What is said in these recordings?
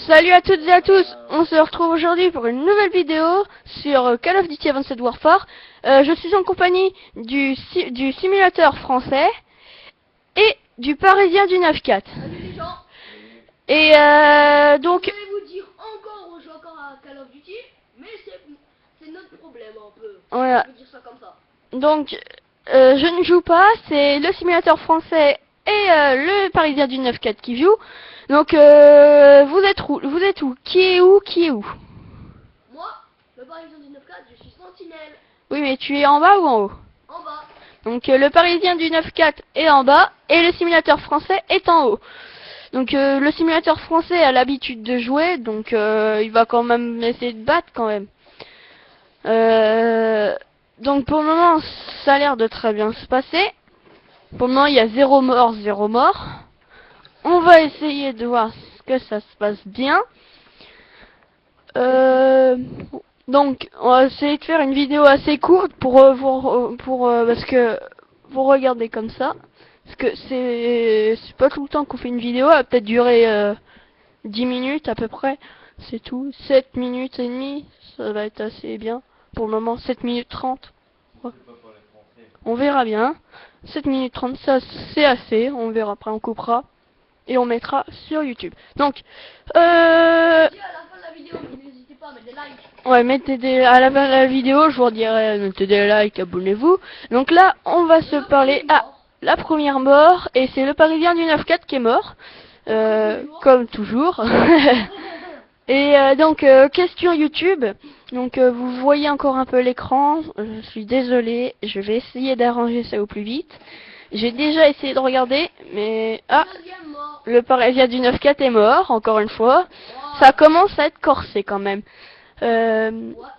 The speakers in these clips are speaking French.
Salut à toutes et à tous, on se retrouve aujourd'hui pour une nouvelle vidéo sur Call of Duty Advanced Warfare. Je suis en compagnie du simulateur français et du parisien du 9-4. Salut les gens. Et donc... Je vais vous dire encore, on joue encore à Call of Duty, mais c'est notre problème un peu. Voilà. Je peux dire ça comme ça. Donc, je ne joue pas, c'est le simulateur français et le parisien du 9-4 qui joue. Donc, vous êtes où? Vous êtes où? Qui est où? Qui est où? Moi, le parisien du 9-4, je suis sentinelle. Oui, mais tu es en bas ou en haut? En bas. Donc, le parisien du 9-4 est en bas et le simulateur français est en haut. Donc, le simulateur français a l'habitude de jouer, donc il va quand même essayer de battre quand même. Donc pour le moment, ça a l'air de très bien se passer. Pour le moment, il y a 0 mort, 0 mort. On va essayer de voir que ça se passe bien. Donc, on va essayer de faire une vidéo assez courte parce que vous regardez comme ça. Parce que c'est pas tout le temps qu'on fait une vidéo, elle va peut-être durer 10 minutes à peu près. C'est tout. 7 minutes et demie, ça va être assez bien. Pour le moment, 7 minutes 30. Ouais. On verra bien. 7 minutes 30, ça c'est assez. On verra après, on coupera. Et on mettra sur YouTube. Donc, Je dis à la fin de la vidéo, n'hésitez pas à mettre des likes. ouais, à la fin de la vidéo, je vous dirai, mettez des likes, abonnez-vous. Donc là, on va se parler à la première mort. Et c'est le parisien du 9-4 qui est mort. Comme toujours. Et donc, question YouTube. Donc, vous voyez encore un peu l'écran. Je suis désolé. Je vais essayer d'arranger ça au plus vite. J'ai déjà essayé de regarder, mais... Ah, Deuxième mort. le parisien du 9-4 est mort, encore une fois. Wow. Ça commence à être corsé quand même. Ouais, c'est pas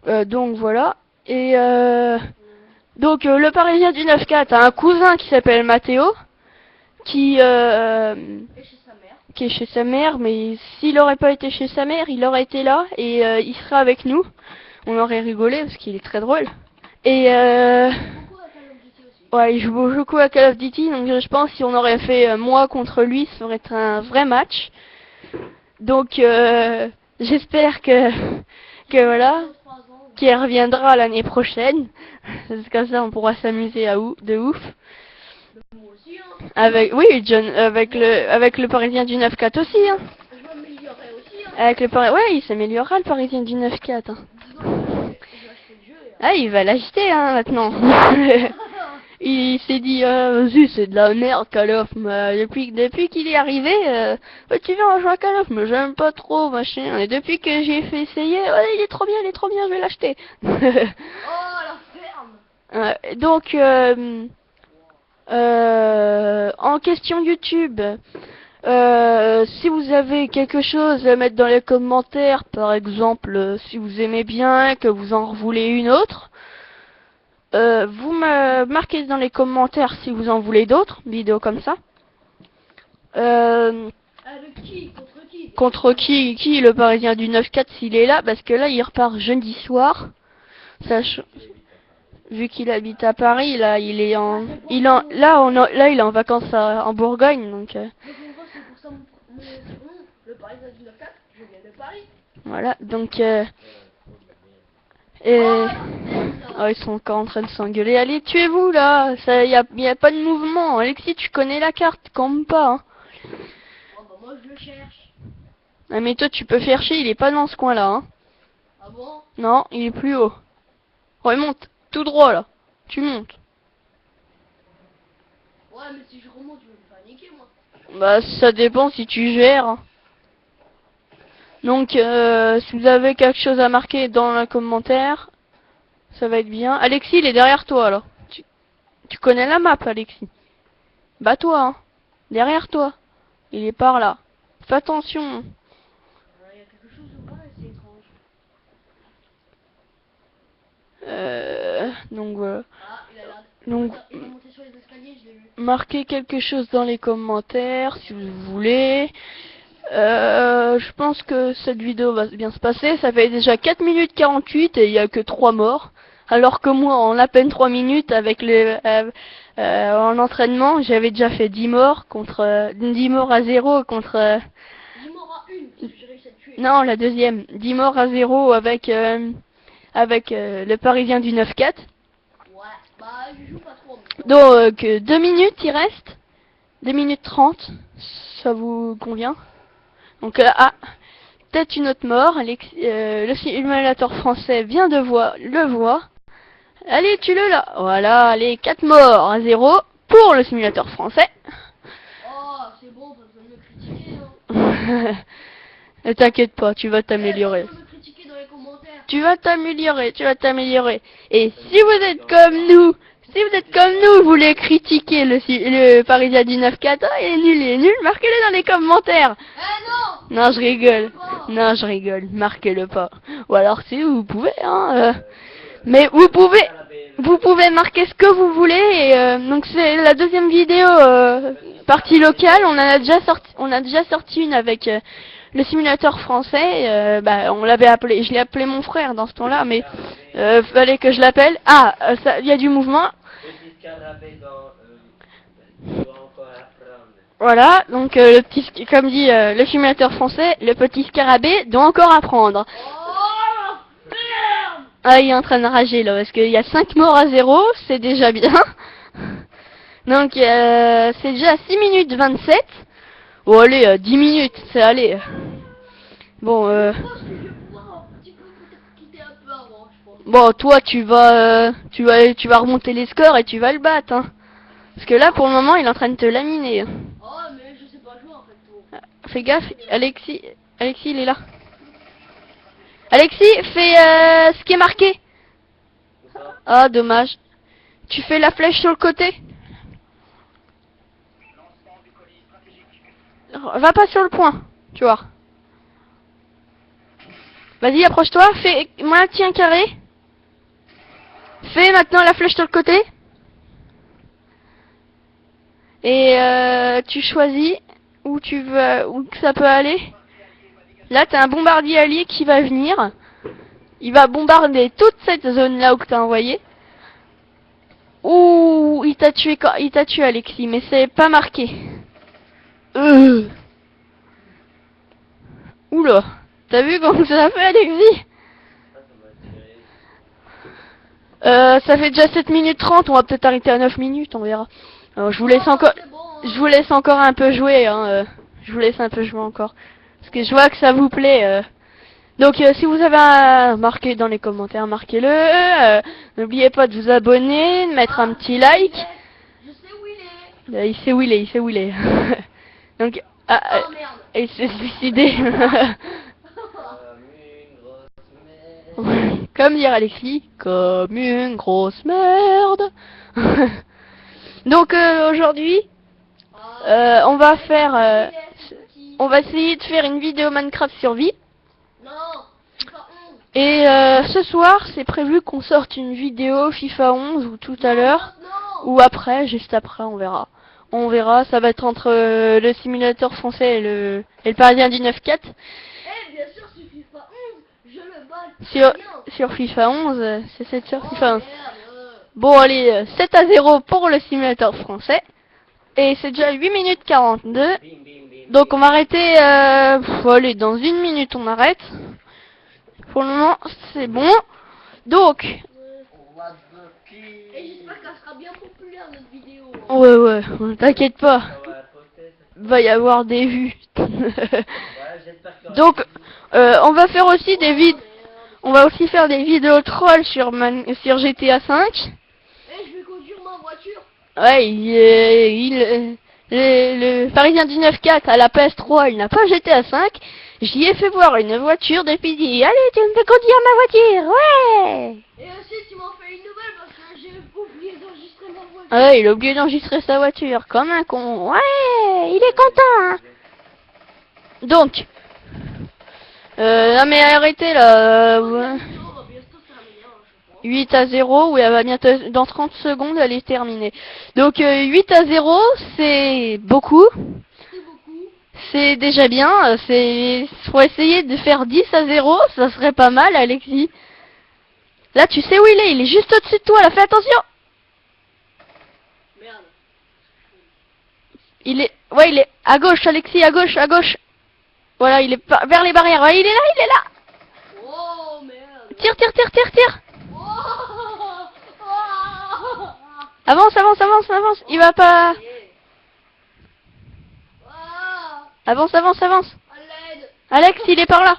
faux. Donc, voilà. Et donc, le parisien du 9-4 a un cousin qui s'appelle Mathéo. Qui... Et chez sa mère. qui est chez sa mère, mais s'il aurait pas été chez sa mère, il aurait été là et il serait avec nous. On aurait rigolé parce qu'il est très drôle. Et Beaucoup à Call of Duty aussi. ouais, il joue beaucoup à Call of Duty, donc je pense que si on aurait fait moi contre lui, ça aurait été un vrai match. Donc j'espère que voilà, qu'il reviendra l'année prochaine. Parce que comme ça, on pourra s'amuser de ouf. Moi aussi, hein. Avec oui, John, avec le Parisien du 9-4 aussi, hein. Je m'améliorerai aussi, hein. Avec ouais, il s'améliorera le Parisien du 9-4. Hein. Disons, je vais acheter le jeu. Ah, il va l'acheter, hein, maintenant. Il s'est dit, vas-y, c'est de la merde, Call of. Mais depuis qu'il est arrivé, ouais, tu viens, on joue à Call of, mais j'aime pas trop, machin. Et depuis que j'ai fait essayer, ouais, il est trop bien, je vais l'acheter. Oh, la ferme. Donc, en question YouTube, si vous avez quelque chose à mettre dans les commentaires, par exemple, si vous aimez bien, que vous en voulez une autre, vous me marquez dans les commentaires si vous en voulez d'autres vidéos comme ça. Avec qui? Contre qui? Contre qui le Parisien du 9-4 s'il est là, parce que là il repart jeudi soir. Vu qu'il habite à Paris, là il est il est en vacances en Bourgogne, donc. Donc en gros, c'est pour ça mon surnom, le Parisien du 9-4, je viens de Paris. Voilà, donc. Oh, ils sont encore en train de s'engueuler. Allez, tuez-vous là. Y a pas de mouvement. Alexis, tu connais la carte, campe pas. Hein. Oh bah moi je le cherche. Ah, mais toi, tu peux faire chier. Il est pas dans ce coin-là. Hein. Ah bon? Non, il est plus haut. Remonte, tout droit là. Tu montes. Ouais, mais si je remonte, je vais me paniquer moi. Bah, ça dépend si tu gères. Hein. Donc, si vous avez quelque chose à marquer dans le commentaire, ça va être bien. Alexis, il est derrière toi là. Tu connais la map, Alexis. Bats-toi, hein. Derrière toi. Il est par là. Fais attention. Il y a quelque chose ou pas? C'est étrange. Donc voilà. Ah, Donc, il est monté sur les escaliers, je l'ai vu. marquez quelque chose dans les commentaires si vous voulez. Je pense que cette vidéo va bien se passer. Ça fait déjà 4 minutes 48 et il n'y a que 3 morts. Alors que moi, en à peine 3 minutes, avec en entraînement, j'avais déjà fait 10 morts contre 10 morts à 0 contre Non, la deuxième. 10 morts à 0 avec le Parisien du 9-4. Ouais, bah je joue pas trop. Donc 2 minutes il reste. 2 minutes 30. Ça vous convient? Donc peut-être une autre mort. Le simulateur français vient de le voir. Allez, tue-le là. Voilà, allez, 4 morts à 0 pour le simulateur français. Oh, c'est bon, pas besoin de me critiquer, hein. Ne t'inquiète pas, tu vas t'améliorer. Pas besoin de me critiquer dans les commentaires. Tu vas t'améliorer, tu vas t'améliorer. Et si vous êtes comme nous, vous voulez critiquer le Parisien 19-4, il est nul, marquez-le dans les commentaires. Eh non. Non, je rigole. Non, je rigole, marquez-le pas. Ou alors si vous pouvez, hein. Mais vous pouvez marquer ce que vous voulez. Et, donc c'est la deuxième vidéo partie locale. On a déjà sorti une avec le simulateur français. Bah, je l'ai appelé mon frère dans ce temps-là, mais fallait que je l'appelle. Ah, il y a du mouvement. Voilà, donc le petit, comme dit le simulateur français, le petit scarabée doit encore apprendre. Oh, merde. Ah, il est en train de rager là, parce qu'il y a 5 morts à 0, c'est déjà bien. Donc c'est déjà 6 minutes 27. Bon allez, 10 minutes, c'est allez. Bon, Je pense que je vais pouvoir un petit peu peut-être quitter un peu avant, je pense. bon, toi tu vas remonter les scores et tu vas le battre, hein. Parce que là pour le moment il est en train de te laminer. Oh, mais je sais pas jouer en fait. Bon. Fais gaffe, Alexis il est là. Alexis, fais ce qui est marqué. Ah, dommage. Tu fais la flèche sur le côté. Va pas sur le point, tu vois. Vas-y, approche-toi, fais maintien carré. Fais maintenant la flèche sur le côté. Et tu choisis où tu veux, où que ça peut aller. Là, t'as un bombardier allié qui va venir. Il va bombarder toute cette zone-là où que t'as envoyé. Ouh, il t'a tué, Alexis, mais c'est pas marqué. Oula, t'as vu comment ça a fait, Alexis? Ça fait déjà 7 minutes 30, on va peut-être arrêter à 9 minutes, on verra. Alors, je vous laisse encore un peu jouer, hein. Je vous laisse un peu jouer encore. Parce que je vois que ça vous plaît. Donc si vous avez marqué dans les commentaires, marquez-le. N'oubliez pas de vous abonner, de mettre un petit like. Je sais où il est. Il sait où il est. Donc, Oh merde. il s'est suicidé. Comme dire Alexis, comme une grosse merde. Donc aujourd'hui, on va essayer de faire une vidéo Minecraft survie. Non, FIFA 11. Et ce soir, c'est prévu qu'on sorte une vidéo FIFA 11 ou tout à l'heure. Ou après, juste après, on verra. On verra, ça va être entre le simulateur français et le Parisien du 9-4. Eh bien sûr, sur FIFA 11, je le bats. Sur FIFA 11, c'est sur FIFA 11. Merde. Bon, allez, 7 à 0 pour le simulateur français. Et c'est déjà 8 minutes 42. Donc on va arrêter, allez, dans 1 minute on arrête. Pour le moment, c'est bon. Donc, Et j'espère qu'elle sera bien populaire notre vidéo. ouais, t'inquiète pas. Va y avoir des vues. Donc, on va faire aussi des vidéos. On va aussi faire des vidéos trolls sur GTA 5. Eh, je vais conduire ma voiture. Ouais, le Parisien 19-4 à la PS3, il n'a pas GTA 5. J'y ai fait voir une voiture depuis dit, allez, tu me fais conduire ma voiture, ouais. Et aussi, tu m'en fais une nouvelle parce que j'ai oublié d'enregistrer ma voiture. Ouais, il a oublié d'enregistrer sa voiture, comme un con. Ouais, il est content, hein. Donc, non mais arrêtez là. Ouais. 8 à 0, oui, elle va bientôt, dans 30 secondes, elle est terminée. Donc 8 à 0, c'est beaucoup. C'est déjà bien. Faut essayer de faire 10 à 0, ça serait pas mal, Alexis. Là, tu sais où il est juste au-dessus de toi, là, fais attention. Merde. Il est à gauche, Alexis, à gauche. Voilà, il est vers les barrières. Ouais, il est là, il est là. Oh merde. Tire, tire, tire, tire, tire. Oh, oh, Avance, avance, avance, avance. Il va pas. ah, Avance, avance, avance. à l'aide. Alex, il est par là.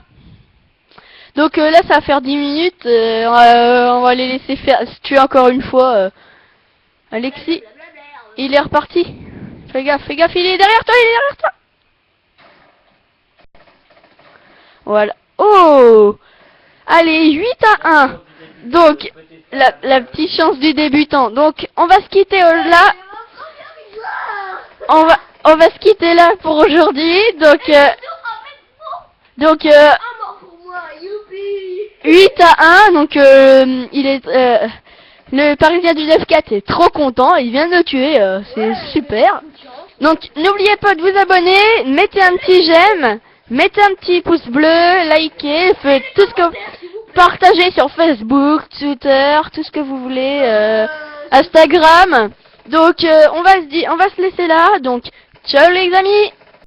Donc là, ça va faire 10 minutes. On va les laisser faire tuer encore une fois. Alexis, il est reparti. Fais gaffe, il est derrière toi, il est derrière toi. Voilà. Oh! Allez, 8 à 1. Donc, la petite chance du débutant. Donc, on va se quitter là. On va se quitter là pour aujourd'hui. Donc, Un mort pour moi, youpi. 8 à 1. Donc, il est, le Parisien du 9-4 est trop content. Il vient de le tuer. C'est super. Donc, n'oubliez pas de vous abonner. Mettez un petit j'aime. Mettez un petit pouce bleu. Likez. Faites tout ce que... Partagez sur Facebook, Twitter, tout ce que vous voulez. Instagram. Donc, on va se laisser là. Donc, ciao les amis.